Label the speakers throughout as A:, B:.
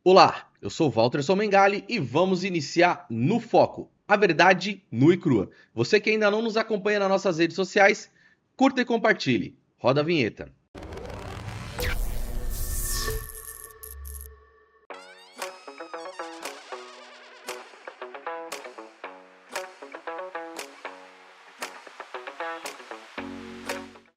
A: Olá, eu sou Walter Somengali e vamos iniciar No Foco, a verdade nua e crua. Você que ainda não nos acompanha nas nossas redes sociais, curta e compartilhe. Roda a vinheta.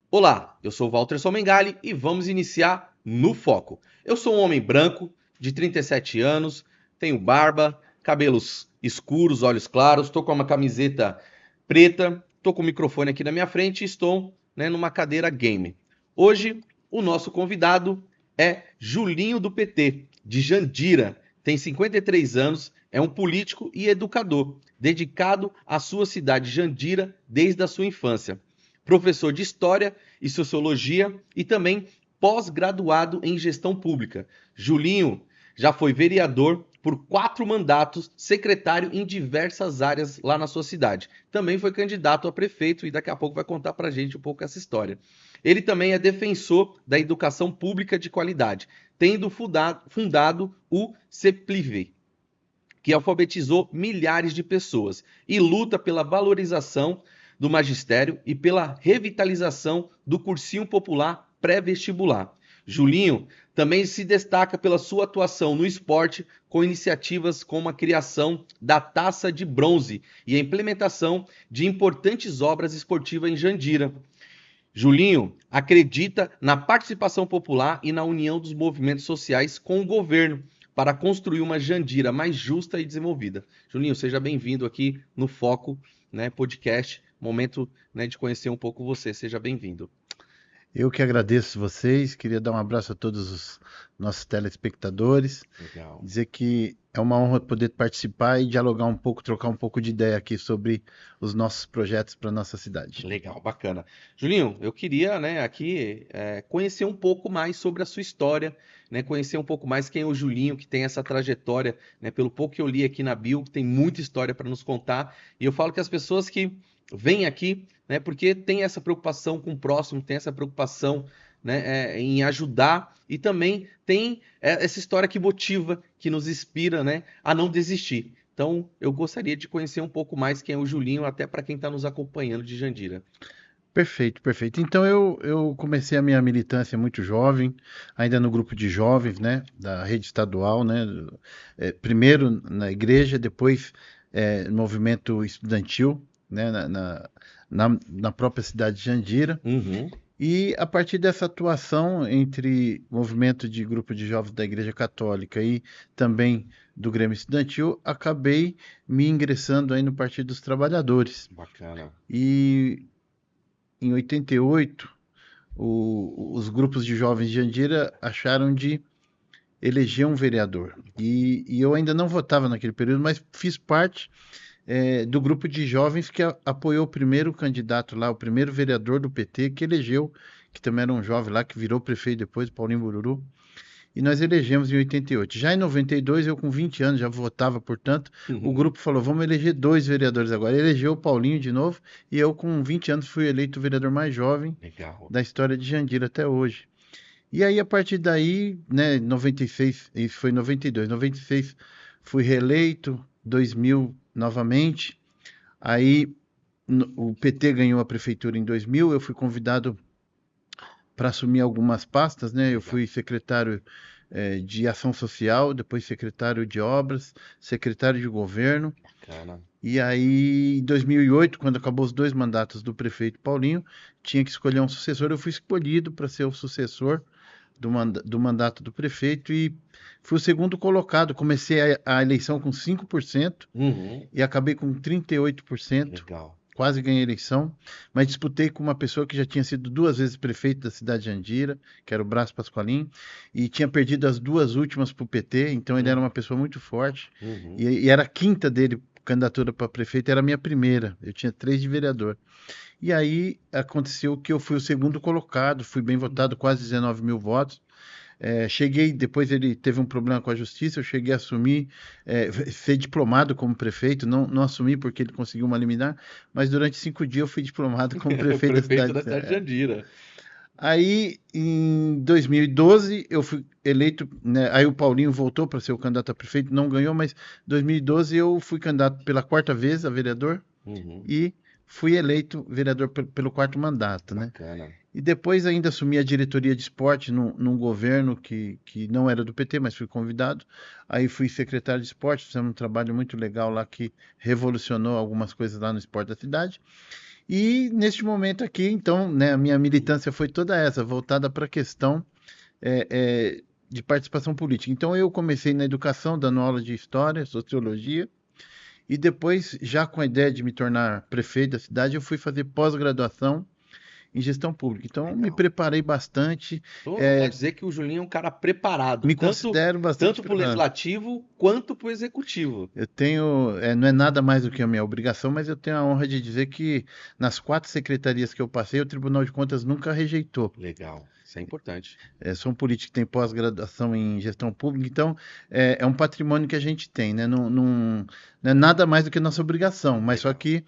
A: Olá, eu sou Walter Somengali e vamos iniciar No Foco. Eu sou um homem branco, de 37 anos, tenho barba, cabelos escuros, olhos claros, estou com uma camiseta preta, estou com o microfone aqui na minha frente e estou, numa cadeira game. Hoje, o nosso convidado é Julinho do PT, de Jandira, tem 53 anos, é um político e educador, dedicado à sua cidade Jandira desde a sua infância. Professor de História e Sociologia e também pós-graduado em Gestão Pública. Julinho já foi vereador por 4 mandatos, secretário em diversas áreas lá na sua cidade. Também foi candidato a prefeito e daqui a pouco vai contar pra gente um pouco essa história. Ele também é defensor da educação pública de qualidade, tendo fundado o CEPLIVE, que alfabetizou milhares de pessoas e luta pela valorização do magistério e pela revitalização do cursinho popular pré-vestibular. Julinho também se destaca pela sua atuação no esporte, com iniciativas como a criação da Taça de Bronze e a implementação de importantes obras esportivas em Jandira. Julinho acredita na participação popular e na união dos movimentos sociais com o governo para construir uma Jandira mais justa e desenvolvida. Julinho, seja bem-vindo aqui no Foco, podcast, momento, de conhecer um pouco você. Seja bem-vindo.
B: Eu que agradeço vocês, queria dar um abraço a todos os nossos telespectadores,
A: Legal.
B: dizer que é uma honra poder participar e dialogar um pouco, trocar um pouco de ideia aqui sobre os nossos projetos para a nossa cidade.
A: Legal, bacana. Julinho, eu queria, aqui conhecer um pouco mais sobre a sua história, conhecer um pouco mais quem é o Julinho, que tem essa trajetória, pelo pouco que eu li aqui na bio, tem muita história para nos contar. E eu falo que as pessoas que vêm aqui, porque tem essa preocupação com o próximo, tem essa preocupação, em ajudar e também tem essa história que motiva, que nos inspira, a não desistir. Então, eu gostaria de conhecer um pouco mais quem é o Julinho, até para quem está nos acompanhando de Jandira.
B: Perfeito, perfeito. Então eu comecei a minha militância muito jovem, ainda no grupo de jovens, né, da rede estadual, né, primeiro na igreja, depois no movimento estudantil, né, na própria cidade de Jandira.
A: Uhum.
B: E a partir dessa atuação entre movimento de grupo de jovens da Igreja Católica e também do Grêmio Estudantil, acabei me ingressando aí no Partido dos Trabalhadores.
A: Bacana.
B: E em 88, os grupos de jovens de Jandira acharam de eleger um vereador. E eu ainda não votava naquele período, mas fiz parte do grupo de jovens que apoiou o primeiro candidato lá, o primeiro vereador do PT que elegeu, que também era um jovem lá, que virou prefeito depois, Paulinho Bururu, e nós elegemos em 88. Já em 92, eu com 20 anos já votava, portanto, o
A: Uhum.
B: grupo falou, vamos eleger 2 vereadores agora. Elegeu o Paulinho de novo, e eu com 20 anos fui eleito o vereador mais jovem
A: Legal.
B: da história de Jandira até hoje. E aí, a partir daí, né, 96, isso foi em 92, 96 fui reeleito, 2000 novamente, aí o PT ganhou a prefeitura em 2000, eu fui convidado para assumir algumas pastas, né, eu
A: Legal.
B: fui secretário de Ação Social, depois secretário de Obras, secretário de Governo,
A: Bacana.
B: e aí, em 2008, quando acabou os 2 mandatos do prefeito Paulinho, tinha que escolher um sucessor, eu fui escolhido para ser o sucessor do mandato do prefeito e fui o segundo colocado. Comecei a eleição com 5%
A: Uhum.
B: e acabei com 38%.
A: Legal.
B: Quase ganhei a eleição, mas disputei com uma pessoa que já tinha sido 2 vezes prefeito da cidade de Jandira, que era o Brás Pasqualim, e tinha perdido as 2 últimas para o PT, então ele era uma pessoa muito forte,
A: Uhum.
B: e era a quinta dele, candidatura para prefeito, era a minha primeira, eu tinha 3 de vereador. E aí aconteceu que eu fui o segundo colocado, fui bem votado, quase 19 mil votos. Cheguei, depois ele teve um problema com a justiça, eu cheguei a assumir, ser diplomado como prefeito, não assumi porque ele conseguiu uma liminar, mas durante 5 dias eu fui diplomado como prefeito da
A: Prefeito
B: cidade.
A: da cidade de Jandira.
B: Aí, em 2012, eu fui eleito, né, aí o Paulinho voltou para ser o candidato a prefeito, não ganhou, mas em 2012 eu fui candidato pela quarta vez a vereador
A: Uhum,
B: e fui eleito vereador pelo quarto mandato, né?
A: bacana.
B: E depois ainda assumi a diretoria de esporte num governo que não era do PT, mas fui convidado. Aí fui secretário de esporte, fizemos um trabalho muito legal lá que revolucionou algumas coisas lá no esporte da cidade. E neste momento aqui, então, né, a minha militância foi toda essa, voltada para a questão de participação política. Então eu comecei na educação, dando aula de história, sociologia, e depois, já com a ideia de me tornar prefeito da cidade, eu fui fazer pós-graduação em gestão pública. Então, me
A: Legal.
B: preparei bastante,
A: Então, pode dizer que o Julinho é um cara preparado,
B: me
A: tanto,
B: considero bastante
A: tanto para o
B: preparado.
A: legislativo quanto para o executivo.
B: Eu tenho, não é nada mais do que a minha obrigação, mas eu tenho a honra de dizer que nas 4 secretarias que eu passei, o Tribunal de Contas nunca rejeitou.
A: Legal, isso é importante.
B: Sou um político que tem pós-graduação em gestão pública, então é um patrimônio que a gente tem, né? Não é nada mais do que nossa obrigação, mas só
A: Legal.
B: que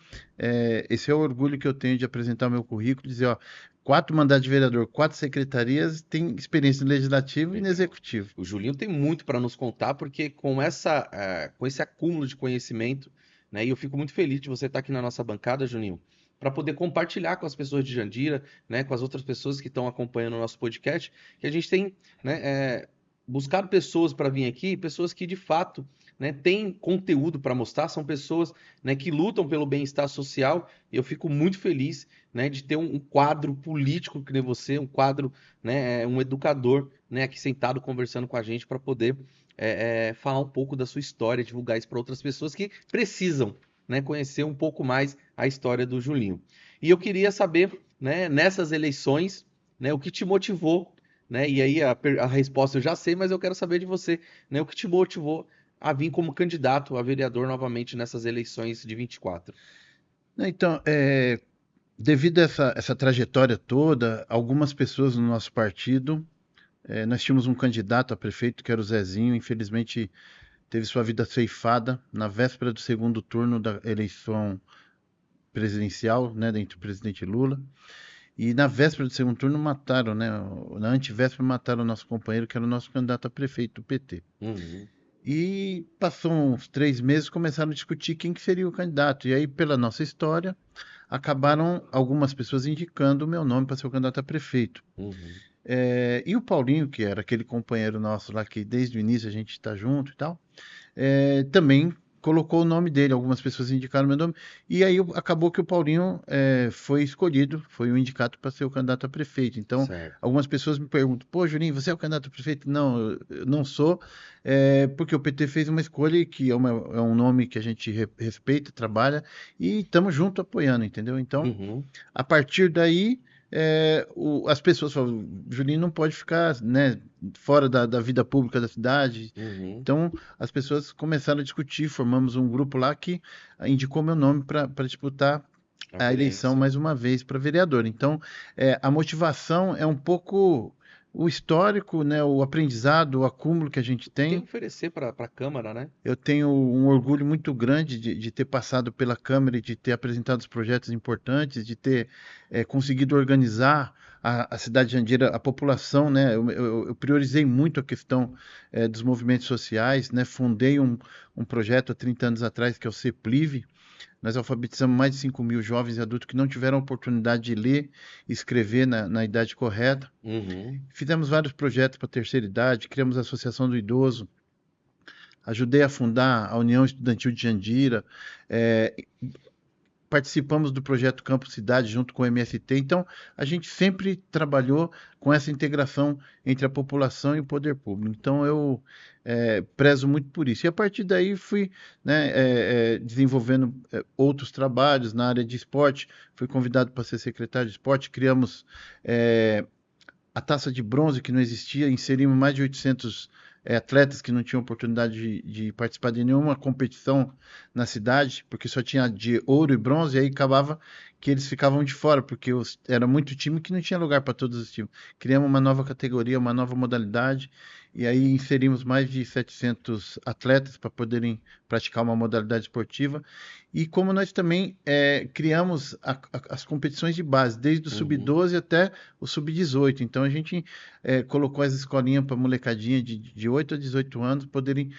B: esse é o orgulho que eu tenho de apresentar o meu currículo, dizer, ó, 4 mandatos de vereador, 4 secretarias, tem experiência no legislativo e no
A: Legal.
B: executivo.
A: O Julinho tem muito para nos contar, porque com esse acúmulo de conhecimento, né, e eu fico muito feliz de você estar aqui na nossa bancada, Juninho, para poder compartilhar com as pessoas de Jandira, né, com as outras pessoas que estão acompanhando o nosso podcast, que a gente tem, né, buscado pessoas para vir aqui, pessoas que de fato, né, têm conteúdo para mostrar, são pessoas, né, que lutam pelo bem-estar social, e eu fico muito feliz, né, de ter um quadro político que nem você, um quadro, né, um educador, né, aqui sentado conversando com a gente para poder falar um pouco da sua história, divulgar isso para outras pessoas que precisam, né, conhecer um pouco mais a história do Julinho. E eu queria saber, né, nessas eleições, né, o que te motivou, né, e aí a resposta eu já sei, mas eu quero saber de você, né, o que te motivou a vir como candidato a vereador novamente nessas eleições de 24.
B: Então, devido a essa trajetória toda, algumas pessoas no nosso partido, nós tínhamos um candidato a prefeito que era o Zezinho, infelizmente teve sua vida ceifada na véspera do segundo turno da eleição presidencial, né, entre o presidente Lula. E na véspera do segundo turno mataram, né, na antivéspera mataram o nosso companheiro, que era o nosso candidato a prefeito do PT.
A: Uhum.
B: E passou uns 3 meses, começaram a discutir quem que seria o candidato. E aí, pela nossa história, acabaram algumas pessoas indicando o meu nome para ser o candidato a prefeito.
A: Uhum.
B: E o Paulinho, que era aquele companheiro nosso lá que desde o início a gente está junto e tal, também colocou o nome dele. Algumas pessoas indicaram meu nome. E aí acabou que o Paulinho foi escolhido, foi o indicado para ser o candidato a prefeito. Então,
A: Certo.
B: algumas pessoas me perguntam: pô, Juninho, você é o candidato a prefeito? Não, eu não sou, porque o PT fez uma escolha que é um nome que a gente respeita, trabalha e estamos junto apoiando, entendeu? Então,
A: Uhum.
B: a partir daí, as pessoas falam: Juninho não pode ficar, né, fora da vida pública da cidade.
A: Uhum.
B: Então, as pessoas começaram a discutir, formamos um grupo lá que indicou meu nome para disputar
A: A
B: a eleição
A: vereança.
B: mais uma vez para vereador. Então, a motivação é um pouco o histórico, né, o aprendizado, o acúmulo que a gente
A: O que tem a
B: tem.
A: oferecer para a Câmara, né?
B: Eu tenho um orgulho muito grande de ter passado pela Câmara e de ter apresentado os projetos importantes, de ter conseguido organizar a cidade de Jandira, a população, né? Eu priorizei muito a questão dos movimentos sociais, né? Fundei um projeto há 30 anos atrás, que é o CEPLIVE. Nós alfabetizamos mais de 5.000 jovens e adultos que não tiveram a oportunidade de ler e escrever na idade correta.
A: Uhum.
B: Fizemos vários projetos para a terceira idade, criamos a Associação do Idoso, ajudei a fundar a União Estudantil de Jandira, é, participamos do projeto Campo Cidade junto com o MST. Então, a gente sempre trabalhou com essa integração entre a população e o poder público. Então, eu prezo muito por isso. E a partir daí fui, né, desenvolvendo outros trabalhos na área de esporte. Fui convidado para ser secretário de esporte. Criamos a taça de bronze, que não existia, inserimos mais de 800 atletas que não tinham oportunidade de participar de nenhuma competição na cidade, porque só tinha de ouro e bronze, e aí acabava que eles ficavam de fora, porque era muito time que não tinha lugar para todos os times. Criamos uma nova categoria, uma nova modalidade, e aí inserimos mais de 700 atletas para poderem praticar uma modalidade esportiva. E como nós também criamos as competições de base, desde o sub-12 até o sub-18. Então a gente colocou as escolinhas para molecadinha de 8 a 18 anos poderem,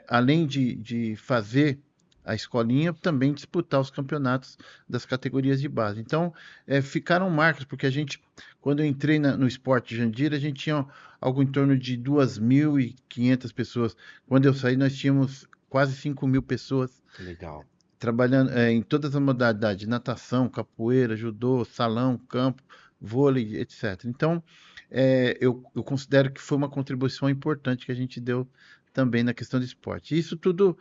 B: além de fazer a escolinha, também disputar os campeonatos das categorias de base. Então, ficaram marcas, porque a gente, quando eu entrei no Esporte Jandira, a gente tinha algo em torno de 2.500 pessoas. Quando eu saí, nós tínhamos quase 5.000 pessoas.
A: Legal.
B: Trabalhando em todas as modalidades, natação, capoeira, judô, salão, campo, vôlei, etc. Então, eu considero que foi uma contribuição importante que a gente deu também na questão do esporte. Isso tudo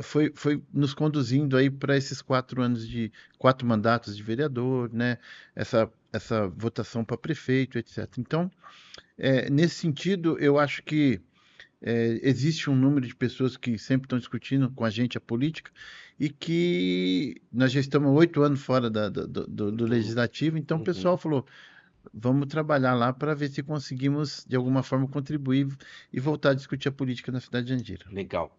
B: foi nos conduzindo aí para esses 4 anos quatro mandatos de vereador, né? Essa votação para prefeito, etc. Então, nesse sentido, eu acho que existe um número de pessoas que sempre estão discutindo com a gente a política e que nós já estamos 8 anos fora do legislativo, então o pessoal falou, vamos trabalhar lá para ver se conseguimos, de alguma forma, contribuir e voltar a discutir a política na cidade de Jandira.
A: Legal.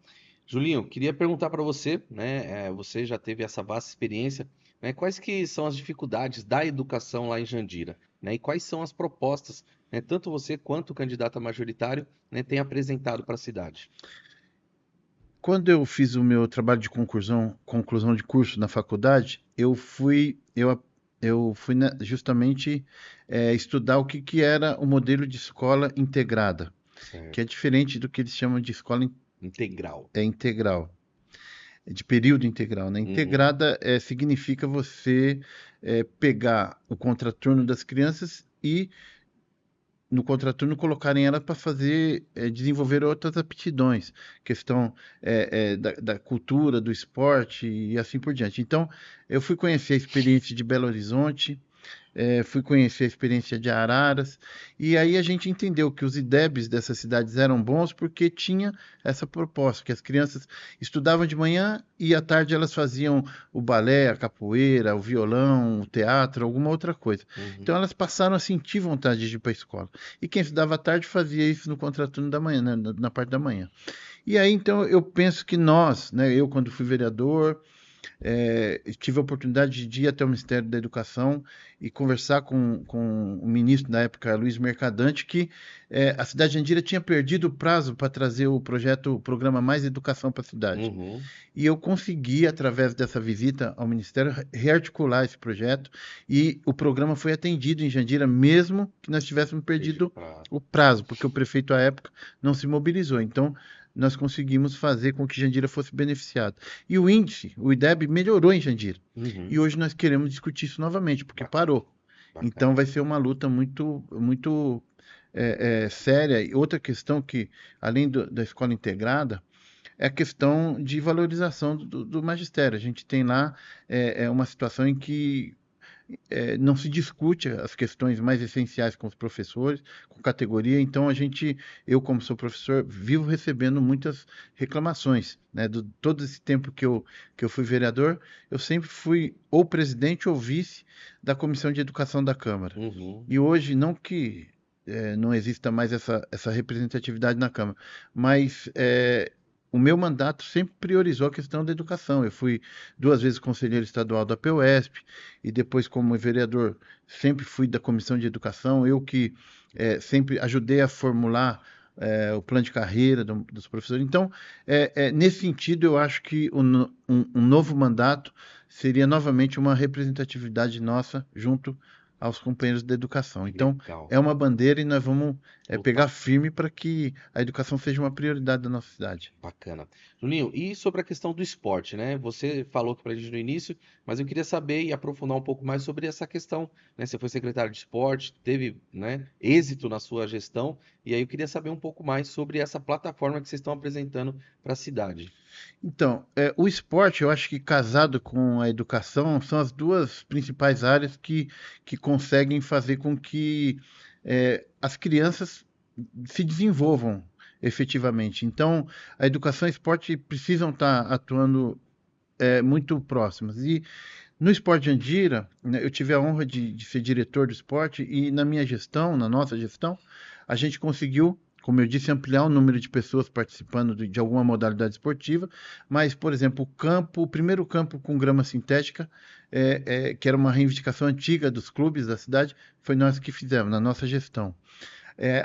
A: Julinho, queria perguntar para você, né? Você já teve essa vasta experiência, né? Quais que são as dificuldades da educação lá em Jandira, né? E quais são as propostas, né? Tanto você quanto o candidato a majoritário, né, tem apresentado para a cidade.
B: Quando eu fiz o meu trabalho de conclusão de curso na faculdade, eu fui justamente estudar o que era o modelo de escola integrada, que é
A: Certo.
B: diferente do que eles chamam de escola
A: Integral.
B: integral, de período integral, né?
A: Uhum.
B: Integrada significa você pegar o contraturno das crianças e no contraturno colocarem elas para desenvolver outras aptidões, questão da cultura, do esporte e assim por diante. Então, eu fui conhecer a experiência de Belo Horizonte, fui conhecer a experiência de Araras, e aí a gente entendeu que os IDEBs dessas cidades eram bons porque tinha essa proposta, que as crianças estudavam de manhã e à tarde elas faziam o balé, a capoeira, o violão, o teatro, alguma outra coisa.
A: Uhum.
B: Então elas passaram a sentir vontade de ir para a escola. E quem estudava à tarde fazia isso no contraturno da manhã, né, na parte da manhã. E aí, então, eu penso que nós, né, eu quando fui vereador, tive a oportunidade de ir até o Ministério da Educação e conversar com o ministro na época, Luiz Mercadante, que a cidade de Andira tinha perdido o prazo para trazer o programa Mais Educação para a cidade.
A: Uhum.
B: E eu consegui, através dessa visita ao Ministério, rearticular esse projeto e o programa foi atendido em Jandira, mesmo que nós tivéssemos perdido o prazo, porque o prefeito à época não se mobilizou. Então, nós conseguimos fazer com que Jandira fosse beneficiado. E o índice, o IDEB, melhorou em Jandira.
A: Uhum.
B: E hoje nós queremos discutir isso novamente, porque parou.
A: Bacana.
B: Então vai ser uma luta muito, muito séria. E outra questão que, além da escola integrada, é a questão de valorização do magistério. A gente tem lá uma situação em que não se discute as questões mais essenciais com os professores, com categoria. Então eu como sou professor, vivo recebendo muitas reclamações, né? Todo esse tempo que eu fui vereador, eu sempre fui ou presidente ou vice da Comissão de Educação da Câmara.
A: Uhum.
B: E hoje, não que não exista mais essa representatividade na Câmara, mas o meu mandato sempre priorizou a questão da educação. Eu fui 2 vezes conselheiro estadual da PUESP e depois, como vereador, sempre fui da Comissão de Educação. Eu que sempre ajudei a formular o plano de carreira dos professores. Então, nesse sentido, eu acho que um novo mandato seria novamente uma representatividade nossa junto aos companheiros da educação. Então,
A: Legal.
B: é uma bandeira e nós vamos pegar
A: Lutar.
B: firme para que a educação seja uma prioridade da nossa cidade.
A: Bacana. Julinho, e sobre a questão do esporte, né? Você falou para a gente no início, mas eu queria saber e aprofundar um pouco mais sobre essa questão, né? Você foi secretário de esporte, teve, né, êxito na sua gestão, e aí eu queria saber um pouco mais sobre essa plataforma que vocês estão apresentando para a cidade.
B: Então, o esporte, eu acho que casado com a educação, são as duas principais áreas que conseguem fazer com que as crianças se desenvolvam efetivamente. Então, a educação e o esporte precisam estar atuando muito próximas. E No Esporte Jandira, né, eu tive a honra de ser diretor do esporte e na minha gestão, na nossa gestão, a gente conseguiu, como eu disse, ampliar o número de pessoas participando de alguma modalidade esportiva, mas, por exemplo, o primeiro campo com grama sintética, que era uma reivindicação antiga dos clubes da cidade, foi nós que fizemos, na nossa gestão.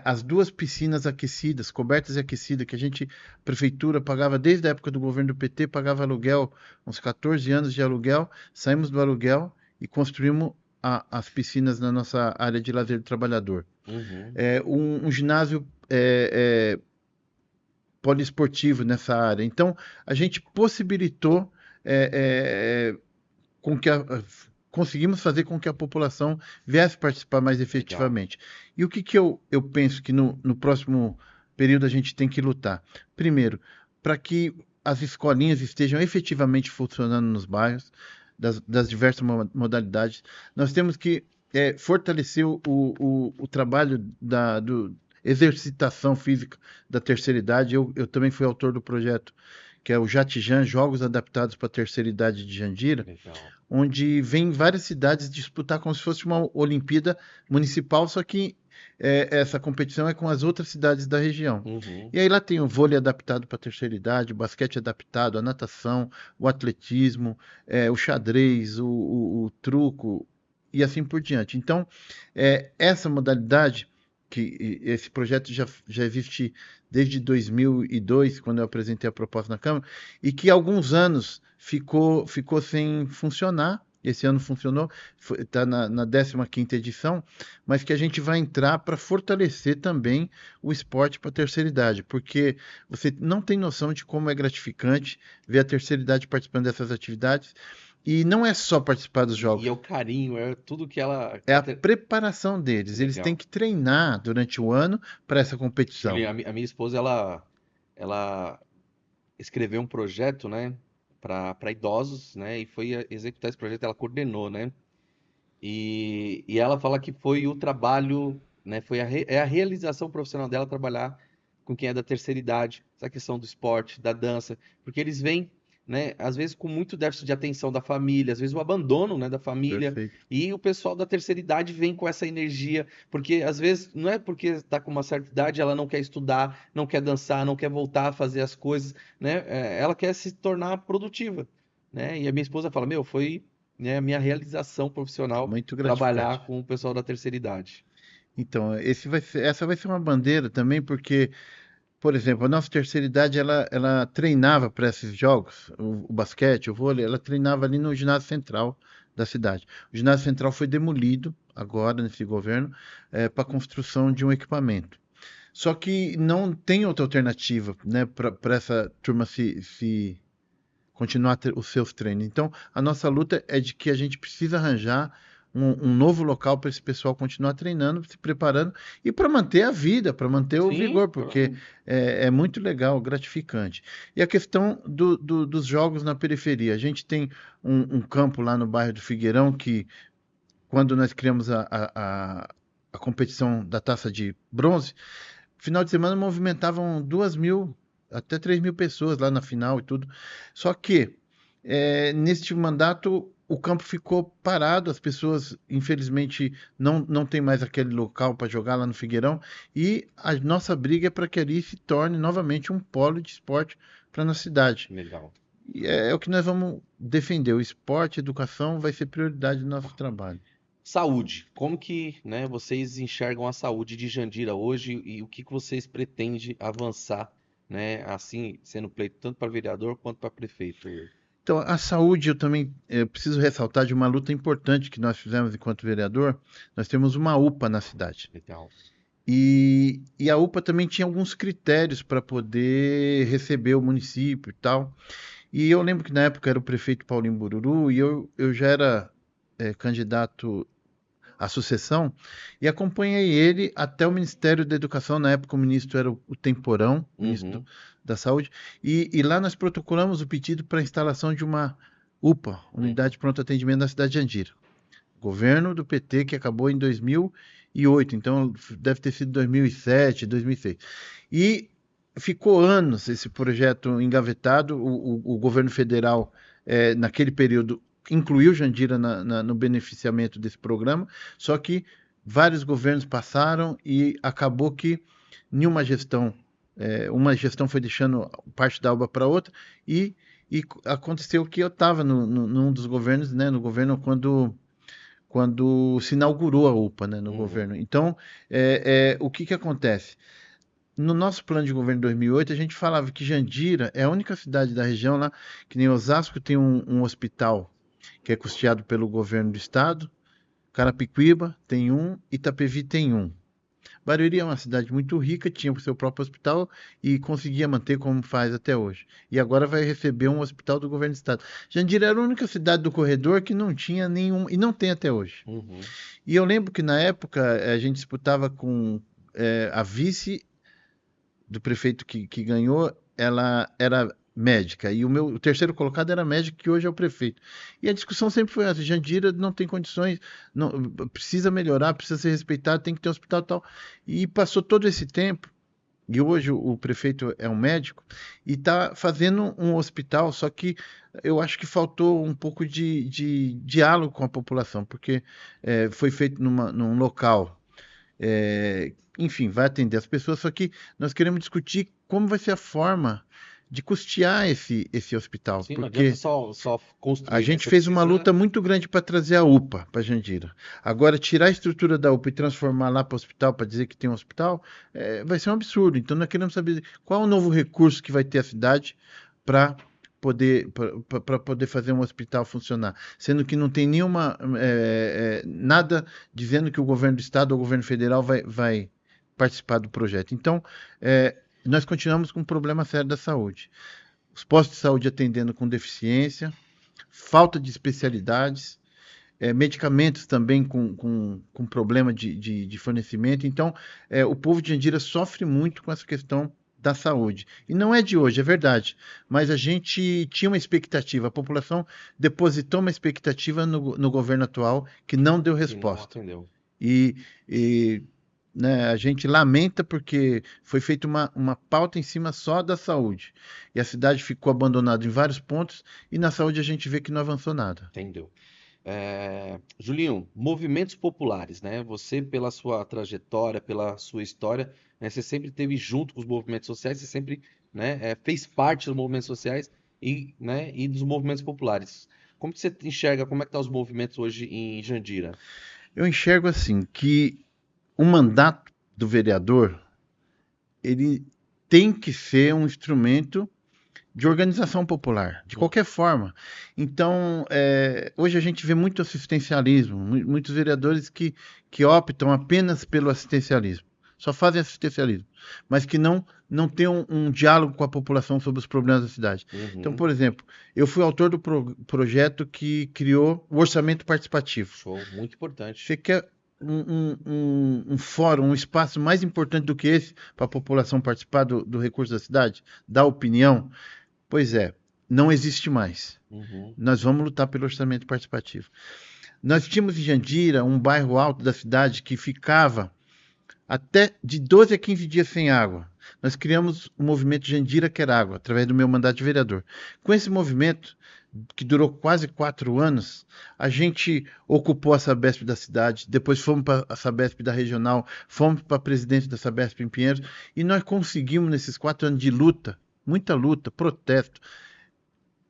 B: As duas piscinas aquecidas, cobertas e aquecidas, que a prefeitura pagava desde a época do governo do PT, pagava aluguel, uns 14 anos de aluguel, saímos do aluguel e construímos as piscinas na nossa área de lazer do trabalhador.
A: Uhum.
B: Um ginásio poliesportivo nessa área. Então, a gente possibilitou com que conseguimos fazer com que a população viesse participar mais
A: Legal.
B: efetivamente. E o que eu penso que no próximo período a gente tem que lutar? Primeiro, para que as escolinhas estejam efetivamente funcionando nos bairros, das diversas modalidades, nós temos que fortalecer o trabalho do exercitação física da terceira idade. Eu também fui autor do projeto que é o Jatijan, Jogos Adaptados para a Terceira Idade de Jandira,
A: Legal.
B: onde vem várias cidades disputar como se fosse uma Olimpíada municipal, só que essa competição é com as outras cidades da região.
A: Uhum.
B: E aí lá tem o vôlei adaptado para a terceira idade, o basquete adaptado, a natação, o atletismo, o xadrez, o truco e assim por diante. Então, essa modalidade, que esse projeto já existe desde 2002, quando eu apresentei a proposta na Câmara, e que há alguns anos ficou sem funcionar. Esse ano funcionou, está na 15ª edição, mas que a gente vai entrar para fortalecer também o esporte para a terceira idade, porque você não tem noção de como é gratificante ver a terceira idade participando dessas atividades. E não é só participar dos
A: E é
B: jogos,
A: o carinho, é tudo que ela.
B: é a preparação deles. Eles têm
A: Legal.
B: que treinar durante o ano para essa competição.
A: Julinho, a minha esposa, ela escreveu um projeto, né, para idosos, né, e foi executar esse projeto, ela coordenou, né, e ela fala que foi o trabalho, né, é a realização profissional dela trabalhar com quem é da terceira idade, essa questão do esporte, da dança, porque eles vêm, né, às vezes com muito déficit de atenção da família, às vezes o abandono, né, da família,
B: Perfeito.
A: e o pessoal da terceira idade vem com essa energia, porque às vezes não é porque está com uma certa idade ela não quer estudar, não quer dançar, não quer voltar a fazer as coisas, né, ela quer se tornar produtiva, né, e a minha esposa fala, meu, foi, né, a minha realização profissional
B: Muito gratificante.
A: trabalhar com o pessoal da terceira idade.
B: Então, essa vai ser uma bandeira também, porque, por exemplo, a nossa terceira idade, ela treinava para esses jogos, o basquete, o vôlei, ela treinava ali no ginásio central da cidade. O ginásio central foi demolido agora, nesse governo, para a construção de um equipamento. Só que não tem outra alternativa, né, para essa turma se continuar os seus treinos. Então, a nossa luta é de que a gente precisa arranjar um novo local para esse pessoal continuar treinando, se preparando e para manter a vida, para manter o
A: Sim,
B: vigor, porque é muito legal, gratificante. E a questão dos jogos na periferia. A gente tem um campo lá no bairro do Figueirão que, quando nós criamos a competição da taça de bronze, final de semana movimentavam 2.000 até 3.000 pessoas lá na final e tudo. Só que neste mandato o campo ficou parado, as pessoas infelizmente não tem mais aquele local para jogar lá no Figueirão e a nossa briga é para que ali se torne novamente um polo de esporte para nossa cidade.
A: legal.
B: E é o que nós vamos defender. O esporte, a educação vai ser prioridade do nosso trabalho.
A: Saúde. Como que, né, vocês enxergam a saúde de Jandira hoje e o que que vocês pretendem avançar, né, assim, sendo pleito tanto para vereador quanto para prefeito?
B: Então, a saúde, eu também preciso ressaltar de uma luta importante que nós fizemos enquanto vereador. Nós temos uma UPA na cidade.
A: Legal.
B: E a UPA também tinha alguns critérios para poder receber o município e tal. E eu lembro que na época era o prefeito Paulinho Bururu e eu já era candidato à sucessão e acompanhei ele até o Ministério da Educação. Na época o ministro era o Temporão, ministro
A: Uhum.
B: da Saúde, e lá nós protocolamos o pedido para a instalação de uma UPA, Unidade
A: Uhum.
B: de Pronto Atendimento na cidade de Jandira. Governo do PT que acabou em 2008, então deve ter sido 2007, 2006. E ficou anos esse projeto engavetado. O governo federal, naquele período, incluiu Jandira no beneficiamento desse programa, só que vários governos passaram e acabou que nenhuma gestão, uma gestão foi deixando parte da obra para outra e aconteceu que eu estava num dos governos, né, no governo quando se inaugurou a UPA, né, no governo. Então, o que acontece? No nosso plano de governo de 2008, a gente falava que Jandira é a única cidade da região lá, que nem Osasco tem um hospital que é custeado pelo governo do estado, Carapicuíba tem um, Itapevi tem um. Barueri é uma cidade muito rica, tinha o seu próprio hospital e conseguia manter como faz até hoje. E agora vai receber um hospital do governo do estado. Jandira era a única cidade do corredor que não tinha nenhum, e não tem até hoje. E eu lembro que na época a gente disputava com a vice do prefeito que ganhou, ela era médica, e o terceiro colocado era médico, que hoje é o prefeito. E a discussão sempre foi essa: Jandira não tem condições, não, precisa melhorar, precisa ser respeitado, tem que ter um hospital e tal. E passou todo esse tempo, e hoje o prefeito é um médico, e está fazendo um hospital, só que eu acho que faltou um pouco de diálogo com a população, porque foi feito num local, enfim, vai atender as pessoas, só que nós queremos discutir como vai ser a forma de custear esse hospital,
A: Sim, não
B: porque
A: adianta só construir,
B: a
A: né?
B: gente
A: Você
B: fez uma
A: precisa...
B: luta muito grande para trazer a UPA para Jandira. Agora, tirar a estrutura da UPA e transformar lá para o hospital, para dizer que tem um hospital, vai ser um absurdo. Então, nós queremos saber qual é o novo recurso que vai ter a cidade para poder fazer um hospital funcionar, sendo que não tem nenhuma nada dizendo que o governo do estado ou o governo federal vai participar do projeto. Então, nós continuamos com um problema sério da saúde. Os postos de saúde atendendo com deficiência, falta de especialidades, medicamentos também com problema de fornecimento. Então, o povo de Jandira sofre muito com essa questão da saúde. E não é de hoje, é verdade. Mas a gente tinha uma expectativa, a população depositou uma expectativa no governo atual que não deu resposta.
A: Não atendeu.
B: E né, a gente lamenta porque foi feita uma pauta em cima só da saúde. E a cidade ficou abandonada em vários pontos, e na saúde a gente vê que não avançou nada.
A: Entendeu. Julinho, movimentos populares, né? Você, pela sua trajetória, pela sua história, né, você sempre esteve junto com os movimentos sociais, você sempre, né, fez parte dos movimentos sociais né, e dos movimentos populares. Como que você enxerga, como é que estão os movimentos hoje em Jandira?
B: Eu enxergo assim que o mandato do vereador, ele tem que ser um instrumento de organização popular, de qualquer forma. Então, hoje a gente vê muito assistencialismo, muitos vereadores que optam apenas pelo assistencialismo, só fazem assistencialismo, mas que não têm um diálogo com a população sobre os problemas da cidade. Então, por exemplo, eu fui autor do projeto que criou o orçamento participativo.
A: Show, muito importante.
B: Você quer um fórum, um espaço mais importante do que esse para a população participar do recurso da cidade, dar opinião? Pois é, não existe mais. Nós vamos lutar pelo orçamento participativo. Nós tínhamos em Jandira um bairro alto da cidade que ficava até de 12 a 15 dias sem água. Nós criamos o movimento Jandira Quer Água, através do meu mandato de vereador. Com esse movimento, que durou quase 4 anos, a gente ocupou a Sabesp da cidade, depois fomos para a Sabesp da regional, fomos para a presidência da Sabesp em Pinheiros, e nós conseguimos, nesses 4 anos de luta, muita luta, protesto,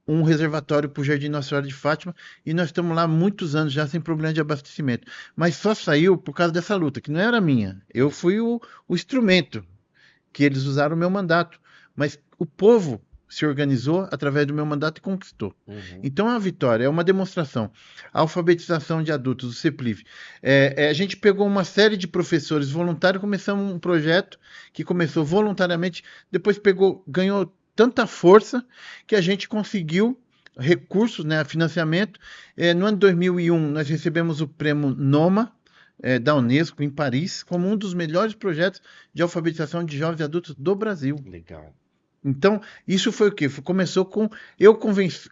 B: um reservatório para o Jardim Nossa Senhora de Fátima, e nós estamos lá há muitos anos já sem problema de abastecimento. Mas só saiu por causa dessa luta, que não era minha. Eu fui o instrumento que eles usaram o meu mandato. Mas o povo se organizou através do meu mandato e conquistou. Então é uma vitória, é uma demonstração. A alfabetização de adultos, o CEPLIV. A gente pegou uma série de professores voluntários, começamos um projeto que começou voluntariamente, depois ganhou tanta força que a gente conseguiu recursos, né, financiamento. No ano de 2001, nós recebemos o prêmio NOMA, da Unesco, em Paris, como um dos melhores projetos de alfabetização de jovens e adultos do Brasil.
A: Legal.
B: Então, isso foi o quê? Começou com eu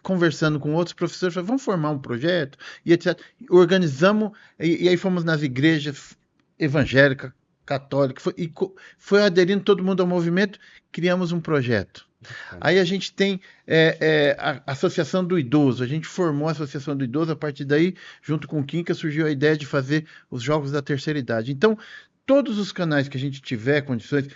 B: conversando com outros professores, falei, vamos formar um projeto, e etc. Organizamos, e aí fomos nas igrejas evangélicas, católicas, foi aderindo todo mundo ao movimento, criamos um projeto. Aí a gente tem a Associação do Idoso. A gente formou a Associação do Idoso. A partir daí, junto com o Quinca, surgiu a ideia de fazer os Jogos da Terceira Idade. Então, todos os canais que a gente tiver condições,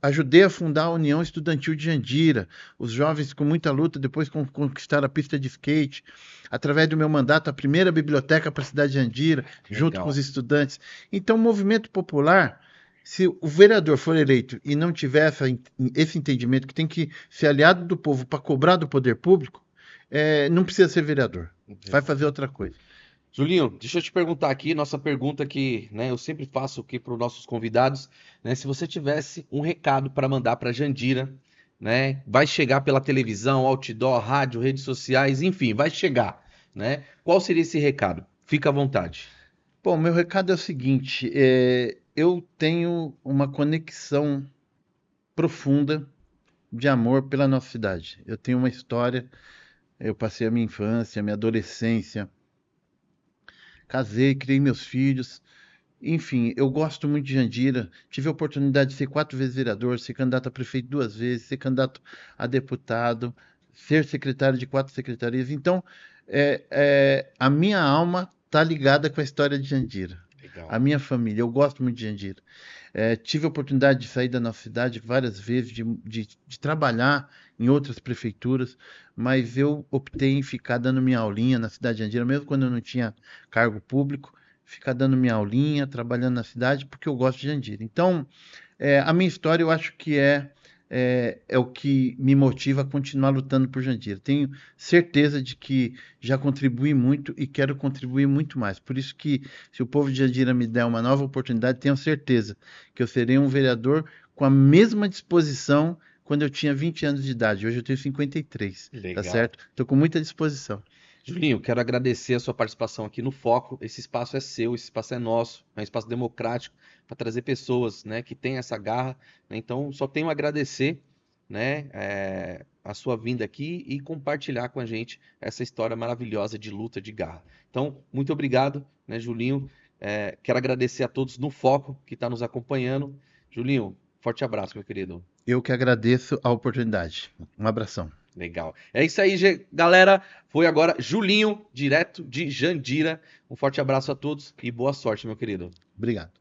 B: ajudei a fundar a União Estudantil de Jandira. Os jovens, com muita luta, depois conquistaram a pista de skate. Através do meu mandato, a primeira biblioteca para a cidade de Jandira, junto com os estudantes. Então, o movimento popular, se o vereador for eleito e não tiver esse entendimento que tem que ser aliado do povo para cobrar do poder público, não precisa ser vereador. Vai fazer outra coisa.
A: Julinho, deixa eu te perguntar aqui, nossa pergunta que, né, eu sempre faço aqui para os nossos convidados, né, se você tivesse um recado para mandar para Jandira, né, vai chegar pela televisão, outdoor, rádio, redes sociais, enfim, vai chegar, né? Qual seria esse recado? Fica à vontade.
B: Bom, meu recado é o seguinte: eu tenho uma conexão profunda de amor pela nossa cidade. Eu tenho uma história, eu passei a minha infância, a minha adolescência, casei, criei meus filhos. Enfim, eu gosto muito de Jandira. Tive a oportunidade de ser 4 vezes vereador, ser candidato a prefeito 2 vezes, ser candidato a deputado, ser secretário de 4 secretarias. Então, a minha alma está ligada com a história de Jandira.
A: Legal.
B: A minha família, eu gosto muito de Jandira. Tive a oportunidade de sair da nossa cidade várias vezes, de trabalhar em outras prefeituras, mas eu optei em ficar dando minha aulinha na cidade de Jandira, mesmo quando eu não tinha cargo público, ficar dando minha aulinha, trabalhando na cidade, porque eu gosto de Jandira. Então, a minha história eu acho que é o que me motiva a continuar lutando por Jandira. Tenho certeza de que já contribuí muito e quero contribuir muito mais. Por isso que, se o povo de Jandira me der uma nova oportunidade, tenho certeza que eu serei um vereador com a mesma disposição quando eu tinha 20 anos de idade. Hoje eu tenho 53,
A: Legal.
B: tá certo? Estou com muita disposição.
A: Julinho, quero agradecer a sua participação aqui no Foco. Esse espaço é seu, esse espaço é nosso, é um espaço democrático para trazer pessoas, né, que têm essa garra, né? Então, só tenho a agradecer, né, a sua vinda aqui e compartilhar com a gente essa história maravilhosa de luta, de garra. Então, muito obrigado, né, Julinho. Quero agradecer a todos no Foco que está nos acompanhando. Julinho, forte abraço, meu querido.
B: Eu que agradeço a oportunidade. Um abração.
A: Legal. É isso aí, galera. Foi agora Julinho, direto de Jandira. Um forte abraço a todos e boa sorte, meu querido.
B: Obrigado.